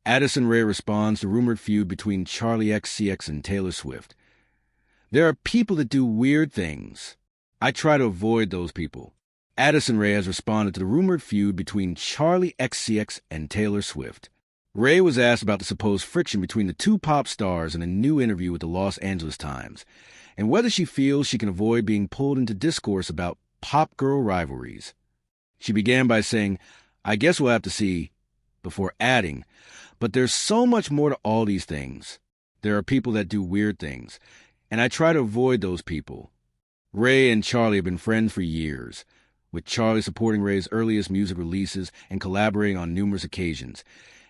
Addison Rae responds to rumored feud between Charli XCX and Taylor Swift. There are people that do weird things. I try to avoid those people. Addison Rae has responded to the rumored feud between Charli XCX and Taylor Swift. Rae was asked about the supposed friction between the two pop stars in a new interview with the Los Angeles Times, and whether she feels she can avoid being pulled into discourse about pop girl rivalries. She began by saying, "I guess we'll have to see," before adding, "But there's so much more to all these things. There are people that do weird things, and I try to avoid those people." Rae and Charli have been friends for years, with Charli supporting Rae's earliest music releases and collaborating on numerous occasions,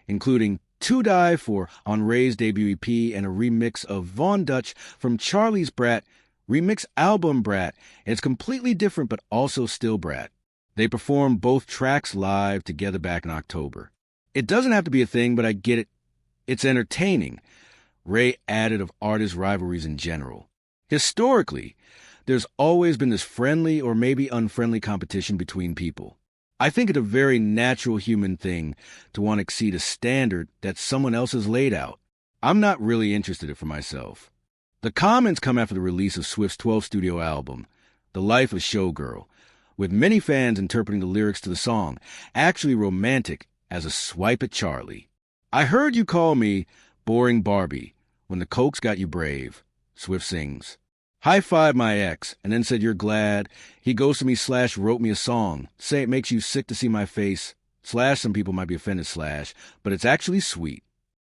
including To Die For on Rae's debut EP and a remix of Von Dutch from Charli's Brat remix album Brat, and it's completely different but also still Brat. They performed both tracks live together back in October. "It doesn't have to be a thing, but I get it. It's entertaining," Rae added of artist rivalries in general. "Historically, there's always been this friendly or maybe unfriendly competition between people. I think it's a very natural human thing to want to exceed a standard that someone else has laid out. I'm not really interested in it for myself." The comments come after the release of Swift's 12th studio album, The Life of Showgirl, with many fans interpreting the lyrics to the song, actually romantic, as a swipe at Charli. "I heard you call me boring Barbie when the cokes got you brave," Swift sings. "High-five my ex, and then said you're glad he ghosted me / wrote me a song. Say it makes you sick to see my face / some people might be offended / but it's actually sweet."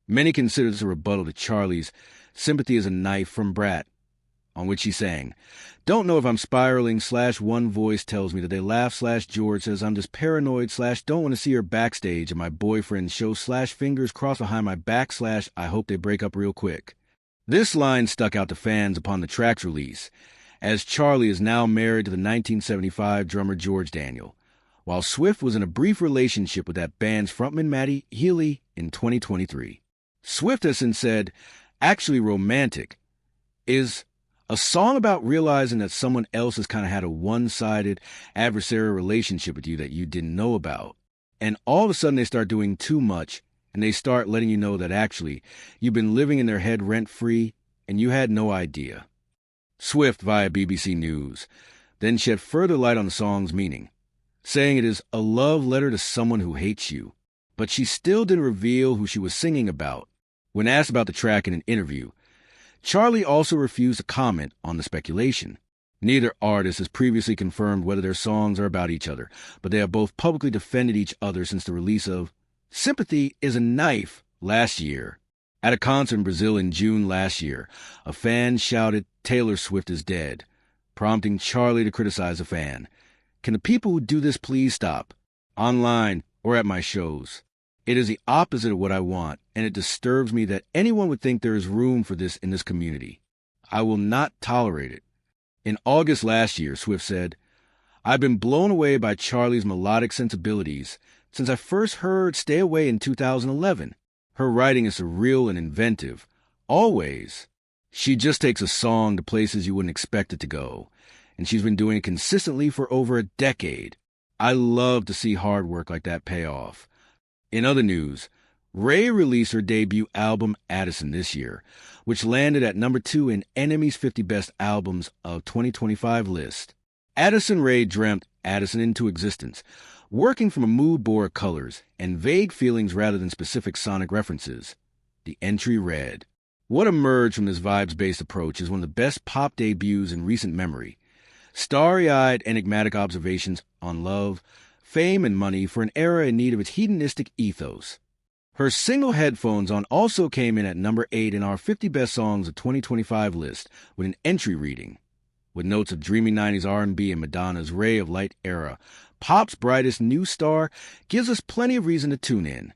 Many consider this a rebuttal to Charli's "Sympathy is a Knife" from Brat, on which he sang, "Don't know if I'm spiraling / one voice tells me that they laugh / George says I'm just paranoid / don't want to see her backstage at my boyfriend's show / fingers crossed behind my back / I hope they break up real quick." This line stuck out to fans upon the track's release, as Charli is now married to the 1975 drummer George Daniel, while Swift was in a brief relationship with that band's frontman Matty Healy in 2023. Swift has since said, "Actually Romantic" is a song about realizing that someone else has kind of had a one-sided adversarial relationship with you that you didn't know about, and all of a sudden they start doing too much, and they start letting you know that actually you've been living in their head rent-free and you had no idea. Swift, via BBC News, then shed further light on the song's meaning, saying it is a love letter to someone who hates you, but she still didn't reveal who she was singing about. When asked about the track in an interview, Charli also refused to comment on the speculation. Neither artist has previously confirmed whether their songs are about each other, but they have both publicly defended each other since the release of Sympathy is a Knife last year. At a concert in Brazil in June last year, a fan shouted, "Taylor Swift is dead," prompting Charli to criticize the fan. "Can the people who do this please stop? Online or at my shows. It is the opposite of what I want, and it disturbs me that anyone would think there is room for this in this community. I will not tolerate it." In August last year, Swift said, "I've been blown away by Charli's melodic sensibilities since I first heard Stay Away in 2011. Her writing is surreal and inventive. Always. She just takes a song to places you wouldn't expect it to go, and she's been doing it consistently for over a decade. I love to see hard work like that pay off." In other news, Rae released her debut album Addison this year, which landed at number 2 in NME's 50 Best Albums of 2025 list. Addison Rae dreamt Addison into existence, working from a mood board of colors and vague feelings rather than specific sonic references. The entry read, "What emerged from this vibes-based approach is one of the best pop debuts in recent memory. Starry-eyed, enigmatic observations on love, fame, and money for an era in need of its hedonistic ethos." Her single Headphones On also came in at number 8 in our 50 Best Songs of 2025 list with an entry reading, with notes of dreamy 90s R&B and Madonna's Ray of Light era. Pop's brightest new star gives us plenty of reason to tune in.